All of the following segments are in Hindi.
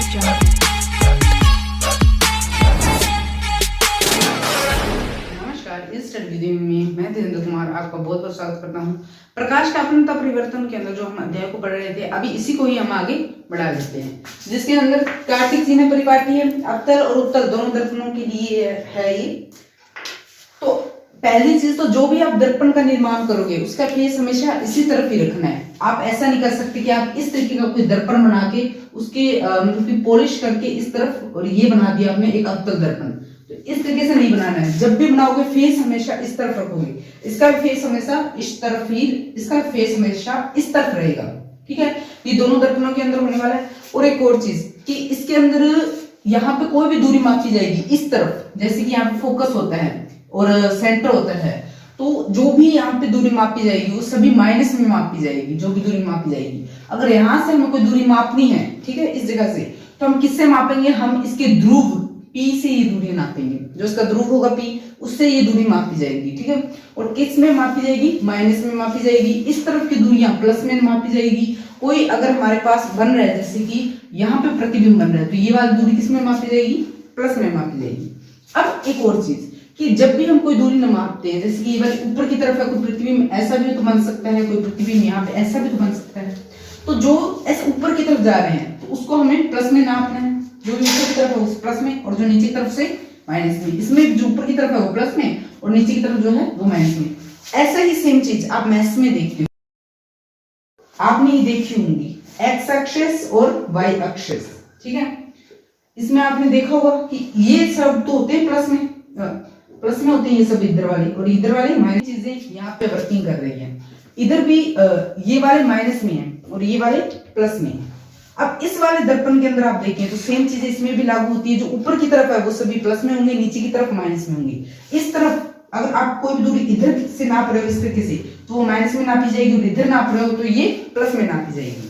नमस्कार, इस स्टडी वीडियो में मैं धीरेन्द्र कुमार आपका बहुत बहुत स्वागत करता हूं। प्रकाश का अपनता परिवर्तन के अंदर जो हम अध्याय को पढ़ रहे थे, अभी इसी को ही हम आगे बढ़ा लेते हैं, जिसके अंदर कार्तिक चिन्ह परिपाटी है, अवतल और उत्तल दोनों दर्पणों के लिए है ये। तो पहली चीज, तो जो भी आप दर्पण का निर्माण करोगे उसका फेस हमेशा इसी तरफ ही रखना है। आप ऐसा नहीं कर सकते कि आप इस तरीके का कोई दर्पण बना के उसके मतलब पॉलिश करके इस तरफ और ये बना दिया आपने एक अवतल दर्पण। तो इस तरीके से नहीं बनाना है। जब भी बनाओगे फेस हमेशा इस तरफ रखोगे, इसका फेस हमेशा इस तरफ ही, इसका फेस हमेशा इस तरफ रहेगा। ठीक है, ये दोनों दर्पणों के अंदर होने वाला है। और एक और चीज कि इसके अंदर यहाँ पे कोई भी दूरी मापी जाएगी इस तरफ, जैसे कि यहाँ पे फोकस होता है और सेंटर होता है, तो जो भी यहाँ पे दूरी मापी जाएगी वो सभी माइनस में मापी जाएगी। जो भी दूरी मापी जाएगी, अगर यहाँ से हमें कोई दूरी मापनी है, ठीक है, इस जगह से, तो हम किससे मापेंगे? हम इसके ध्रुव P से ये दूरी नापेंगे। जो इसका ध्रुव होगा P, उससे ये दूरी मापी जाएगी। ठीक है, और किस में मापी जाएगी? माइनस में मापी जाएगी। इस तरफ की दूरियां प्लस में मापी जाएगी। कोई अगर हमारे पास बन रहा है, जैसे कि यहाँ पे प्रतिबिंब बन रहा है, तो ये वाली दूरी किस में मापी जाएगी? प्लस में मापी जाएगी। अब एक और चीज कि जब भी हम कोई दूरी न मापते हैं, जैसे कि ये वाली ऊपर की तरफ है, कोई प्रतिबिंब ऐसा भी तो बन सकता है, कोई प्रतिबिंब यहाँ पे ऐसा भी तो बन सकता है, तो जो ऐसे ऊपर की तरफ जा रहे हैं तो उसको हमें प्लस में नापना है। जो ऊपर की तरफ है वो प्लस में, और जो नीचे की तरफ से माइनस में। इसमें जो ऊपर की तरफ है वो प्लस में और नीचे की तरफ जो है वो माइनस में। ऐसा ही सेम चीज आप मैथ्स में देखते हो, आपने ये देखी होंगी एक्स एक्सिस और वाई एक्सिस। ठीक है, इसमें आपने देखा होगा कि ये सब तो होते हैं प्लस में, प्लस में होते हैं ये सब इधर वाले, और इधर वाले माइनस चीजें यहाँ पे वर्किंग कर रही है। इधर भी ये वाले माइनस में है और ये वाले प्लस में है। अब इस वाले दर्पण के अंदर आप देखें तो सेम चीजें इसमें भी लागू होती है। जो ऊपर की तरफ है वो सभी प्लस में होंगे, नीचे की तरफ माइनस में होंगे। इस तरफ अगर आप कोई भी दूरी इधर से नाप रहे हो इस तरीके से, तो वो माइनस में नापी जाएगी, और इधर नाप रहे हो तो ये प्लस में नापी जाएगी।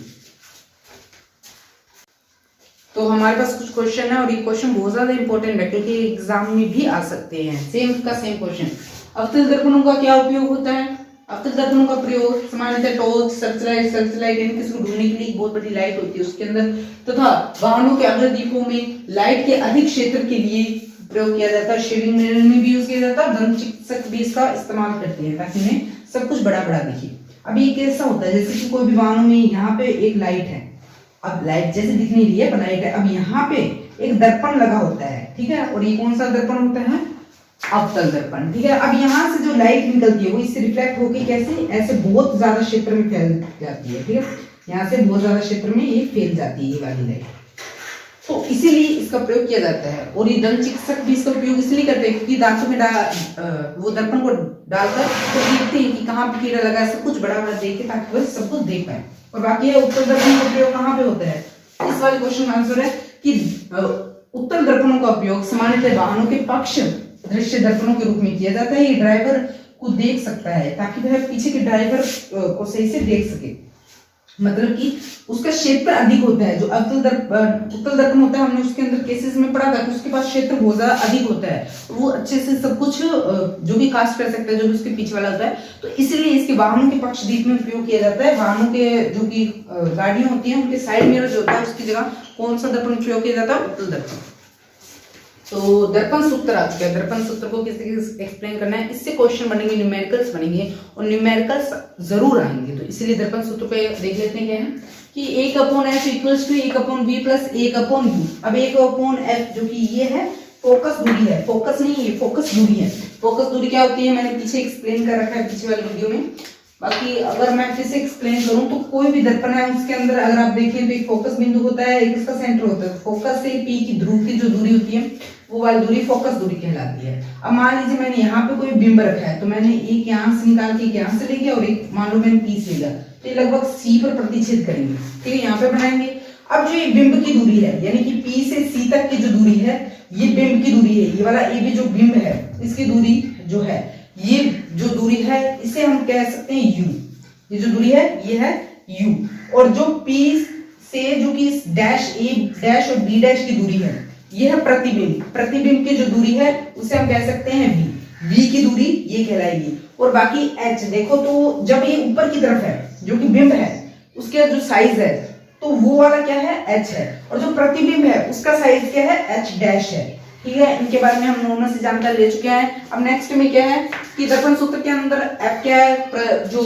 तो हमारे पास कुछ क्वेश्चन है, और ये क्वेश्चन बहुत ज्यादा इंपॉर्टेंट है क्योंकि एग्जाम में भी आ सकते हैं सेम का सेम क्वेश्चन। अवतल दर्पणों का क्या उपयोग होता है? अवतल दर्पणों का प्रयोग सामान्यतः टॉर्च, सर्चलाइट यानी किसी को ढूंढने के लिए एक बहुत बड़ी लाइट होती है उसके अंदर, तथा वाहनों के अग्रदीपों में लाइट के अधिक क्षेत्र के लिए प्रयोग किया जाता है। शेडिंग मिरर में भी यूज किया जाता है। दंत चिकित्सक भी इसका इस्तेमाल करते हैं ताकि उन्हें सब कुछ बड़ा बड़ा दिखे। अब ये कैसा होता है, जैसे कि कोई भी वाहनों में यहाँ पे एक लाइट है, अब लाइट जैसे दिखने लिए लाइट है, अब यहाँ पे एक दर्पण लगा होता है। ठीक है, और ये कौन सा दर्पण होता है? अवतल दर्पण। ठीक है, अब यहाँ से जो लाइट निकलती है वो इससे रिफ्लेक्ट होकर कैसे ऐसे बहुत ज्यादा क्षेत्र में फैल जाती है। ठीक है, यहाँ से बहुत ज्यादा क्षेत्र में ये फैल जाती है ये वाली लाइट, तो इसीलिए इसका प्रयोग किया जाता है। और ये दंत चिकित्सक भी इसका उपयोग इसलिए करते हैं क्योंकि दांतों में वो दर्पण को डालकर तो देखते हैं कि कहाँ पे कीड़ा लगा है, सब कुछ बड़ा बड़ा देखे ताकि वो सब कुछ देख पाए। और बाकी है उत्तल दर्पण का प्रयोग कहाँ पे होता है? इस वाले क्वेश्चन का आंसर है कि उत्तल दर्पणों का उपयोग सामान्यतः वाहनों के पक्ष दृश्य दर्पणों के रूप में किया जाता है। ये ड्राइवर को देख सकता है ताकि वह पीछे के ड्राइवर को सही से देख सके, मतलब कि उसका क्षेत्र अधिक होता है। जो उत्तल दर्पण होता है, हमने उसके अंदर केसेस में पढ़ा था कि उसके पास क्षेत्र बहुत ज्यादा अधिक होता है, वो अच्छे से सब कुछ जो भी कास्ट कर सकता है जो भी उसके पीछे वाला होता है। तो इसलिए इसके वाहनों के पक्षदीप में उपयोग किया जाता है। वाहनों के जो की गाड़ियां होती है उनके साइड मिरर जो होता है उसकी जगह कौन सा दर्पण प्रयोग किया जाता है? उत्तल दर्पण। तो दर्पण सूत्र आ चुका है। दर्पन सूत्र को किस तरीके से एक्सप्लेन करना है, इससे क्वेश्चन बनेंगे, न्यूमेरिकल्स बनेंगे, और न्यूमेरिकल्स जरूर आएंगे। तो इसलिए दर्पण सूत्र पे देख लेते हैं क्या है कि 1/f equals to 1/v plus 1/u। अब 1/f जो कि ये है फोकस दूरी है, फोकस नहीं, ये फोकस दूरी है। फोकस दूरी क्या होती है मैंने पीछे एक्सप्लेन कर रखा है पिछले वाले वीडियो में। बाकी अगर मैं फिर से एक्सप्लेन करूं तो कोई भी दर्पण है उसके अंदर अगर आप देखें तो एक फोकस बिंदु होता है, एक इसका सेंटर होता है। फोकस से P की ध्रुव की जो दूरी होती है वो वाली दूरी फोकस दूरी कहलाती है। अब मान लीजिए मैंने यहाँ पे कोई बिंब रखा है, तो मैंने एक यहाँ से निकाल के यहाँ से ले गया और एक मान लो मैंने P से लिया, तो ये लगभग C पर प्रतिच्छेद करेंगे। ठीक है, यहाँ पे बनाएंगे। अब जो ये बिंब की दूरी है यानी कि P से C तक की जो दूरी है ये बिंब की दूरी है। ये वाला ये भी जो बिंब है इसकी दूरी जो है, ये जो दूरी है इसे हम कह सकते हैं U। ये जो दूरी है ये है U, और जो P से जो कि डैश A डैश और B डैश की दूरी है ये है प्रतिबिंब। प्रतिबिंब की जो दूरी है उसे हम कह सकते हैं V। V की दूरी ये कहलाएगी। और बाकी H देखो तो जब ये ऊपर की तरफ है जो कि बिंब है उसके जो साइज है तो वो वाला क्या है, h है, और जो प्रतिबिंब है उसका साइज क्या है, h डैश है। ठीक है, इनके बारे में हम नॉर्मल से जानकारी ले चुके हैं। अब नेक्स्ट में क्या है कि दर्पण सूत्र के अंदर f क्या है, जो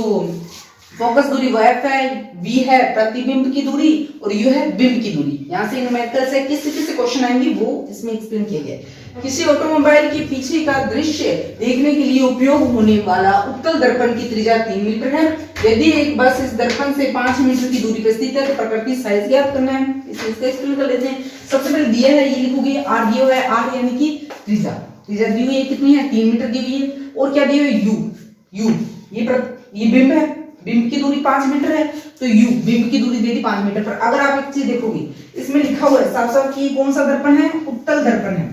फोकस दूरी वो f है, v है प्रतिबिंब की दूरी, और u है बिंब की दूरी। यहाँ से न्यूमेरिकल से किस क्वेश्चन आएंगे वो इसमें एक्सप्लेन किया गया है। किसी ऑटोमोबाइल के पीछे का दृश्य देखने के लिए उपयोग होने वाला उत्तल दर्पण की त्रिज्या 3 मीटर है। यदि एक बस इस दर्पण से 5 मीटर की दूरी पर स्थित है तो प्रकृति साइज ज्ञात करना है। इसका एक्सप्लेन कर लेते हैं। सबसे पहले दिया है, ये लिखोगे r दिया हुआ है, r यानी कि त्रिज्या दी हुई है, कितनी है, 3 मीटर दी हुई है। और क्या दिया हुआ है, u ये बिंब है, बिंब की दूरी 5 मीटर है, तो u बिंब की दूरी दे दी 5 मीटर पर। अगर आप एक चीज देखोगे इसमें लिखा हुआ है साफ साफ कि कौन सा दर्पण है, उत्तल दर्पण है।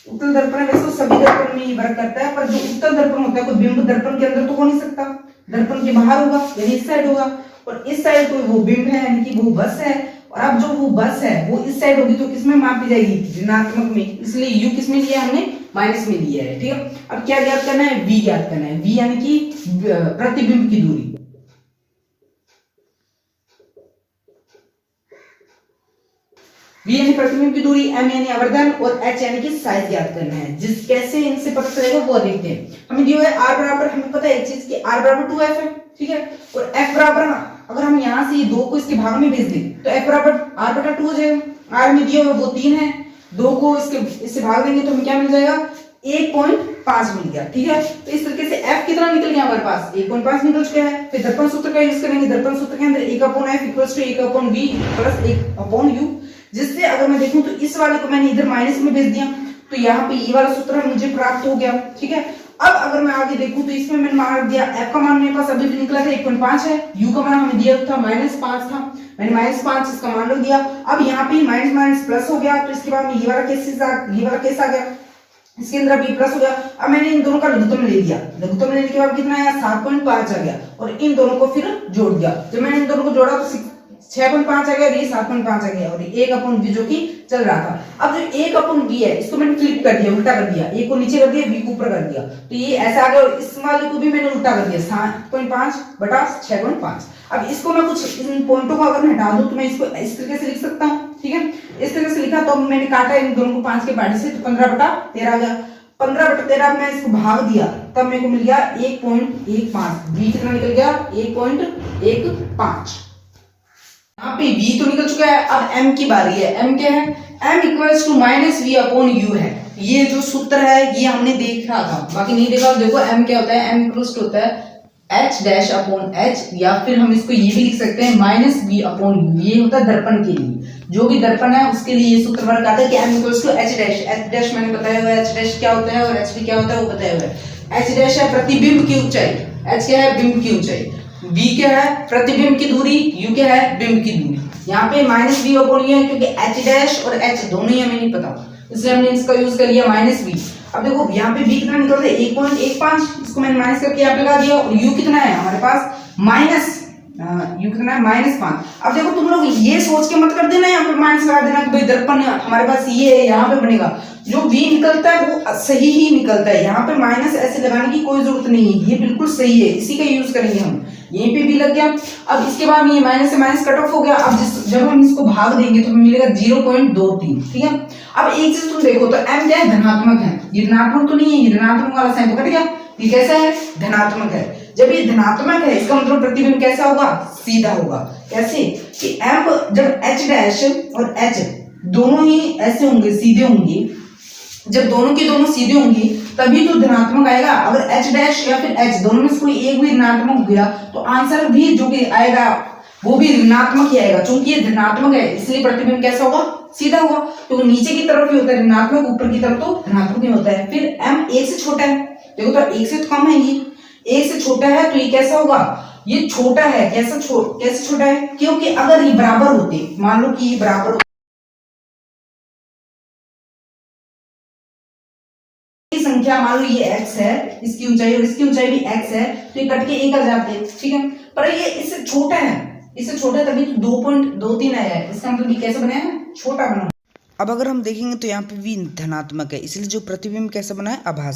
उत्तल दर्पण है, वैसे तो सभी दर्पण में ये वर्क करता है, पर जो उत्तल दर्पण होता है कोई बिंब दर्पण के अंदर तो हो नहीं सकता, दर्पण के बाहर होगा, यानी इस साइड होगा, और इस साइड कोई वो बिंब है यानी कि वो बस है। और अब जो वो बस है वो इस साइड होगी तो किसमें मापी जाएगी, ऋणात्मक में, इसलिए u किसमें लिया हमने, माइनस में लिया है। ठीक है, अब क्या ज्ञात करना है, v ज्ञात करना है, v यानी कि प्रतिबिंब की दूरी। v यानी प्रतिबिंब की दूरी, m यानी आवर्धन, और h यानी कि साइज ज्ञात करना है। जिस कैसे इनसे पता चलेगा वो देखते हैं। हमें दिया है r बराबर, हमें पता है एक चीज कि r बराबर 2f है, ठीक है, और f बराबर, अगर हम यहाँ से 2 को इसके भाग में भेज दें तो f बराबर r बटा 2 हो जाएगा। r में दिया हुआ वो 3 है, 2 को इससे भाग देंगे तो हमें क्या मिल जाएगा, 1.5 मिल गया। ठीक है, तो इस तरीके से f कितना निकल गया हमारे पास, 1.5 निकल चुका है। फिर दर्पण सूत्र का यूज करेंगे। दर्पण सूत्र के अंदर 1/f = 1/v प्लस 1/u, जिससे अगर मैं देखूं तो इस वाले को मैंने इधर माइनस में भेज दिया तो यहाँ पे ये वाला सूत्र मुझे प्राप्त हो गया। ठीक है, अब अगर मैं आगे देखूं तो इसमें मैंने मान दिया f का मान मेरे पास अभी भी निकला था 1.5 है, u का मान हमें दिया था -5 था, मैंने -5 इसका मान लो दिया। अब यहाँ पे माइनस माइनस प्लस हो गया, तो इसके बाद में ये वाला केस आ गया, इसके अंदर भी प्लस हो गया। अब मैंने इन दोनों का लघुत्तम ले लिया, लघुत्तम लेने के बाद कितना आया, 7.5 आ गया, और इन दोनों को फिर जोड़ दिया। जब मैंने इन दोनों को जोड़ा तो 6.5 आ गया, ये 7.5 आ गया, और 1/v जो कि चल रहा था। अब जो 1/v है इसको मैंने फ्लिप कर दिया, उल्टा कर दिया, a को नीचे कर दिया, v को ऊपर कर दिया, तो ये ऐसा आ गया, और इस वाले को भी मैंने उल्टा कर दिया, 7.5 बटा 6.5। अब इसको मैं कुछ इन पॉइंटों को अगर मैं हटा दूं तो मैं इसको इस तरीके से लिख सकता हूं। ठीक है, इस तरह से लिखा, तो मैंने काटा इन दोनों को 5 के पार्ट से, तो 15/13 आ गया। 15/13 मैं इसको भाग दिया तब मेरे को मिल गया 1.15, v कितना निकल गया, 1.15। यहाँ पे v तो निकल चुका है, अब m की बारी है। m क्या है, m = -v/u है। ये जो सूत्र है ये हमने देखा था, बाकी नहीं देखा। देखो m क्या होता है, m होता है h'/h, या फिर हम इसको ये भी लिख सकते हैं -v/u। ये होता है दर्पण के लिए, जो भी दर्पण है उसके लिए ये सूत्र वर्क आता है कि m = h'। मैंने बताया हुआ है h' क्या होता है और h क्या होता है वो बताया हुआ है। h' है प्रतिबिंब की ऊंचाई, h क्या है, बिंब की ऊंचाई, v क्या है, प्रतिबिंब की दूरी, u क्या है, बिंब की दूरी। यहाँ पे -v/u है क्योंकि h' और h दोनों ही हमें नहीं पता, इसलिए हमने इसका यूज कर लिया -v। अब देखो यहाँ पे v कितना निकलता है, 1.15, इसको मैंने माइनस करके यहाँ पे लगा दिया, और u कितना है हमारे पास u कितना है, -5। अब देखो तुम लोग ये सोच के मत कर देना यहाँ पे माइनस लगा देना कि भाई दर्पण हमारे पास ये है यहाँ पे बनेगा। जो v निकलता है वो सही ही निकलता है, यहाँ पे माइनस ऐसे लगाने की कोई जरूरत नहीं है, ये बिल्कुल सही है, इसी का यूज करेंगे हम। यहीं पे v लग गया। अब इसके बाद ये माइनस से माइनस कट ऑफ हो गया। अब जब हम इसको भाग देंगे तो हमें मिलेगा 0.23। ठीक है, अब एक चीज तुम देखो तो m क्या है, धनात्मक है, ये ऋणात्मक तो नहीं है, ये ऋणात्मक वाला साइन तो कट गया, ये कैसा है, धनात्मक है। जब ये धनात्मक है इसका मतलब प्रतिबिंब कैसा होगा, सीधा होगा। कैसे कि m जब h' और h दोनों ही ऐसे होंगे, सीधे होंगे, जब दोनों के दोनों सीधे होंगे तभी तो धनात्मक आएगा। अगर h' या फिर h दोनों में से कोई एक भी ऋणात्मक हो गया तो आंसर भी जो कि आएगा वो भी ऋणात्मक ही आएगा, क्योंकि ये धनात्मक है इसलिए प्रतिबिंब कैसा होगा, सीधा होगा। तो नीचे की तरफ ही होता है ऋणात्मक, ऊपर की तरफ तो धनात्मक ही होता है। फिर m 1 से छोटा है, देखो तो 1 से तो कम है, ये 1 से छोटा है तो ये कैसा होगा, ये छोटा है। कैसे छोटा है, क्योंकि अगर ये बराबर होते, मान लो कि ये बराबर संख्या, मान लो ये x है, इसकी ऊंचाई और इसकी ऊंचाई भी x है, तो ये कट के 1 आ जाते हैं। ठीक है, पर ये इससे छोटा है, इससे छोटा है तभी तो 2.23 आया है, इसका मतलब ये कैसे बनाया है, छोटा बना। अब अगर हम देखेंगे तो यहाँ पे v धनात्मक है, इसलिए जो प्रतिबिंब कैसा बना है, आभासी।